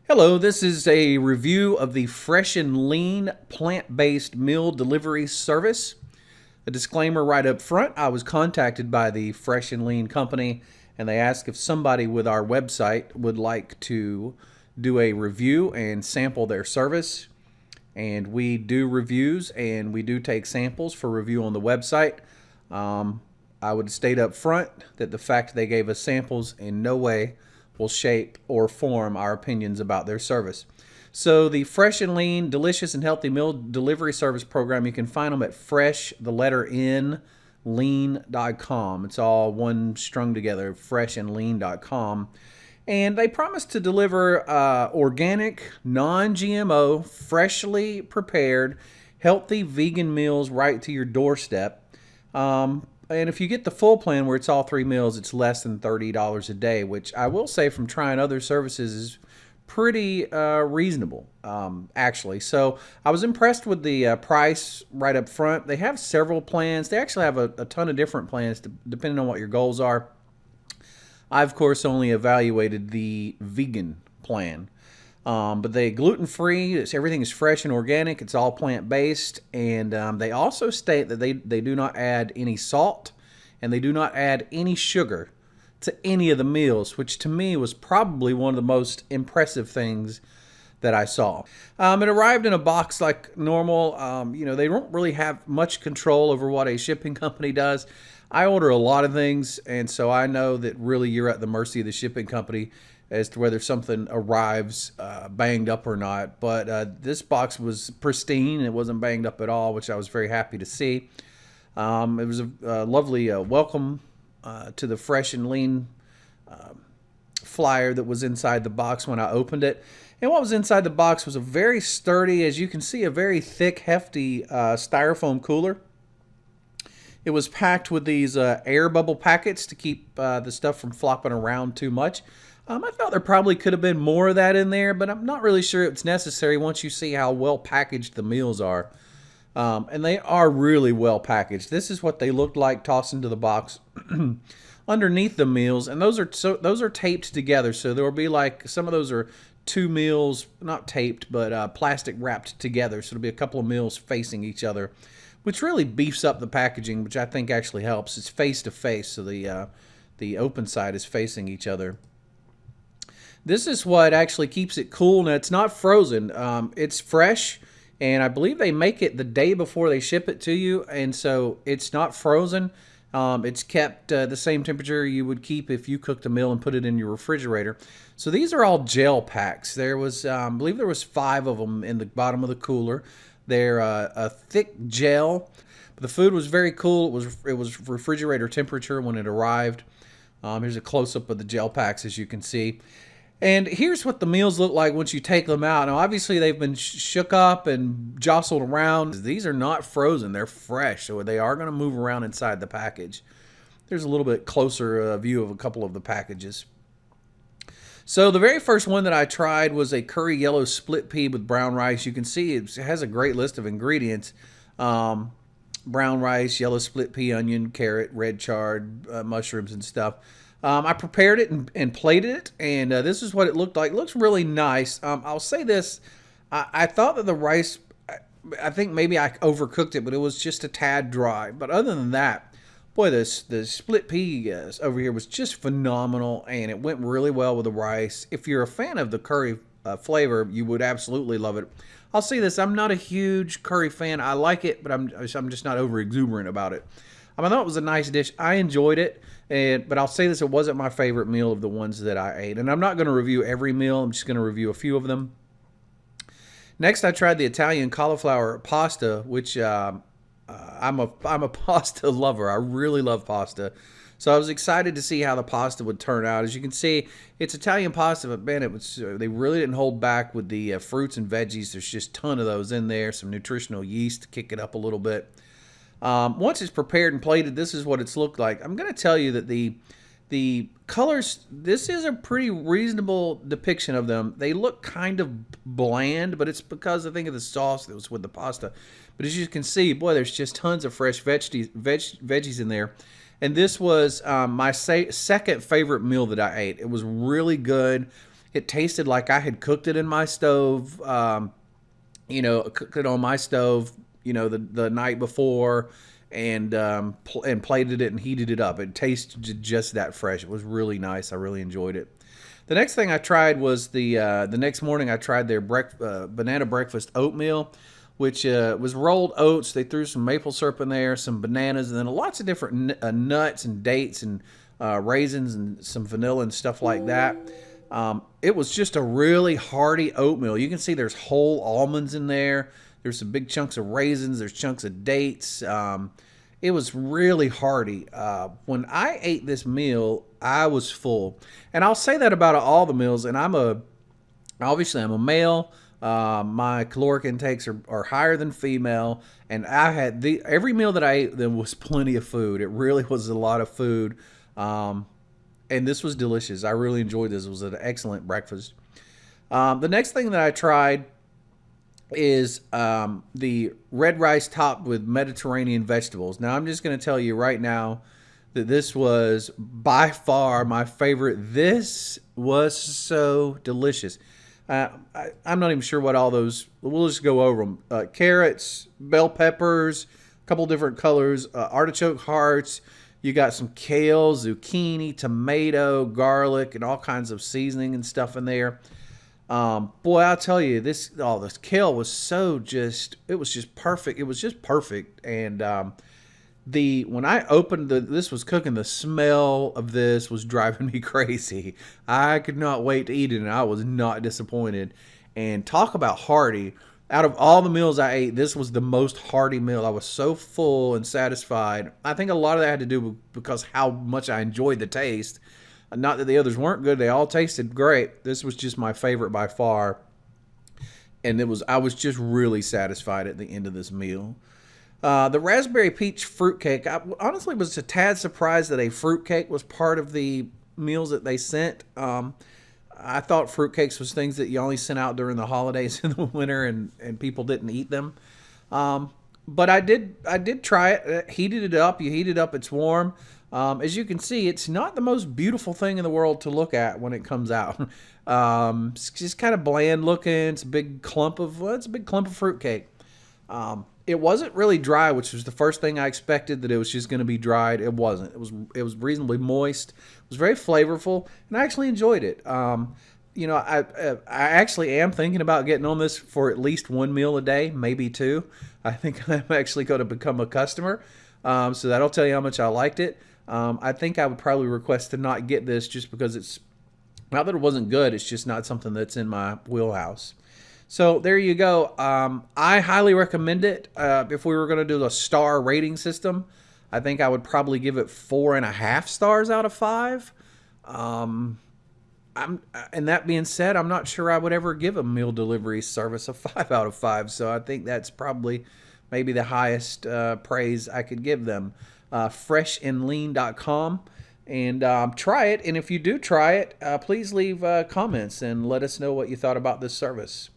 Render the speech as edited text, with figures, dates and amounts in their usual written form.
Hello, this is a review of the Fresh and Lean plant-based meal delivery service. A disclaimer right up front, I was contacted by the Fresh and Lean company and they asked if somebody with our website would like to do a review and sample their service. And we do reviews and we do take samples for review on the website. I would state up front that the fact they gave us samples in no way will shape or form our opinions about their service. So the Fresh and Lean, delicious and healthy meal delivery service program, you can find them at fresh, the letter N, lean.com. It's all one strung together, freshandlean.com. And they promise to deliver organic, non-GMO, freshly prepared, healthy vegan meals right to your doorstep. And if you get the full plan where it's all three meals, it's less than $30 a day, which I will say from trying other services is pretty reasonable, actually. So I was impressed with the price right up front. They have several plans. They actually have a ton of different plans depending on what your goals are. I, of course, only evaluated the vegan plan. But they gluten-free, everything is fresh and organic, it's all plant-based, and they also state that they do not add any salt and they do not add any sugar to any of the meals, which to me was probably one of the most impressive things that I saw. It arrived in a box like normal. They don't really have much control over what a shipping company does. I order a lot of things, and so I know that really you're at the mercy of the shipping company as to whether something arrives banged up or not. But this box was pristine. It wasn't banged up at all, which I was very happy to see. It was a lovely welcome to the Fresh and Lean flyer that was inside the box when I opened it. And what was inside the box was a very sturdy, as you can see, a very thick, hefty styrofoam cooler. It was packed with these air bubble packets to keep the stuff from flopping around too much. I thought there probably could have been more of that in there, but I'm not really sure it's necessary once you see how well packaged the meals are. And they are really well packaged. This is what they looked like tossed into the box underneath the meals, and those are taped together. So there will be like some of those are two meals, not taped, but plastic wrapped together. So it'll be a couple of meals facing each other, which really beefs up the packaging, which I think actually helps. It's face to face, so the open side is facing each other. This is what actually keeps it cool. Now, it's not frozen. It's fresh, and I believe they make it the day before they ship it to you, and so it's not frozen. It's kept the same temperature you would keep if you cooked a meal and put it in your refrigerator. So these are all gel packs. There was, I believe there was 5 of them in the bottom of the cooler. They're a thick gel. The food was very cool. It was refrigerator temperature when it arrived. Here's a close-up of the gel packs, as you can see. And here's what the meals look like once you take them out. Now, obviously, they've been shook up and jostled around. These are not frozen. They're fresh, so they are going to move around inside the package. There's a little bit closer view of a couple of the packages. So the very first one that I tried was a curry yellow split pea with brown rice. You can see it has a great list of ingredients. Brown rice, yellow split pea, onion, carrot, red chard, mushrooms and stuff. I prepared it and plated it, and this is what it looked like. It looks really nice. I'll say this. I thought that the rice, I think maybe I overcooked it, but it was just a tad dry. But other than that, boy, the split pea over here was just phenomenal, and it went really well with the rice. If you're a fan of the curry flavor, you would absolutely love it. I'll say this. I'm not a huge curry fan. I like it, but I'm just not over exuberant about it. I thought it was a nice dish. I enjoyed it. But I'll say this, it wasn't my favorite meal of the ones that I ate. And I'm not going to review every meal. I'm just going to review a few of them. Next, I tried the Italian cauliflower pasta, which I'm a pasta lover. I really love pasta. So I was excited to see how the pasta would turn out. As you can see, it's Italian pasta, but man, they really didn't hold back with the fruits and veggies. There's just a ton of those in there. Some nutritional yeast to kick it up a little bit. Once it's prepared and plated, this is what it's looked like. I'm going to tell you that the colors, this is a pretty reasonable depiction of them. They look kind of bland, but it's because I think of the sauce that was with the pasta. But as you can see, boy, there's just tons of fresh veggies in there. And this was my second favorite meal that I ate. It was really good. It tasted like I had cooked it in my stove, cooked it on my stove, the night before, and plated it and heated it up. It tasted just that fresh. It was really nice. I really enjoyed it. The next thing I tried was the next morning. I tried their banana breakfast oatmeal, which was rolled oats. They threw some maple syrup in there, some bananas, and then lots of different nuts and dates and raisins and some vanilla and stuff like that. It was just a really hearty oatmeal. You can see there's whole almonds in there. There's some big chunks of raisins. There's chunks of dates. It was really hearty. When I ate this meal, I was full. And I'll say that about all the meals. And obviously I'm a male. My caloric intakes are higher than female. And I had every meal that I ate, there was plenty of food. It really was a lot of food. And this was delicious. I really enjoyed this. It was an excellent breakfast. The next thing that I tried is the red rice topped with Mediterranean vegetables. Now, I'm just going to tell you right now that this was by far my favorite. This was so delicious. I'm not even sure what all those, we'll just go over them. Carrots, bell peppers, a couple different colors, artichoke hearts. You got some kale, zucchini, tomato, garlic, and all kinds of seasoning and stuff in there. Boy, I'll tell you, this kale was it was just perfect. It was just perfect. And when I opened this was cooking, the smell of this was driving me crazy. I could not wait to eat it, and I was not disappointed. And talk about hearty. Out of all the meals I ate, this was the most hearty meal. I was so full and satisfied. I think a lot of that had to do because how much I enjoyed the taste. Not that the others weren't good. They all tasted great. This was just my favorite by far. And I was just really satisfied at the end of this meal. The raspberry peach fruitcake, I honestly was a tad surprised that a fruitcake was part of the meals that they sent. I thought fruitcakes was things that you only sent out during the holidays in the winter and people didn't eat them. But I did try it. Heated it up. You heat it up. It's warm. As you can see, it's not the most beautiful thing in the world to look at when it comes out. It's just kind of bland looking. It's a big clump of fruitcake. It wasn't really dry, which was the first thing I expected, that it was just going to be dried. It wasn't. It was reasonably moist. It was very flavorful, and I actually enjoyed it. I actually am thinking about getting on this for at least one meal a day, maybe two. I think I'm actually going to become a customer. So that'll tell you how much I liked it. I think I would probably request to not get this just because it's not that it wasn't good. It's just not something that's in my wheelhouse. So there you go. I highly recommend it. If we were going to do a star rating system, I think I would probably give it 4.5 stars out of 5. And that being said, I'm not sure I would ever give a meal delivery service a 5 out of 5. So I think that's probably maybe the highest praise I could give them. Freshandlean.com. And try it. And if you do try it, please leave comments and let us know what you thought about this service.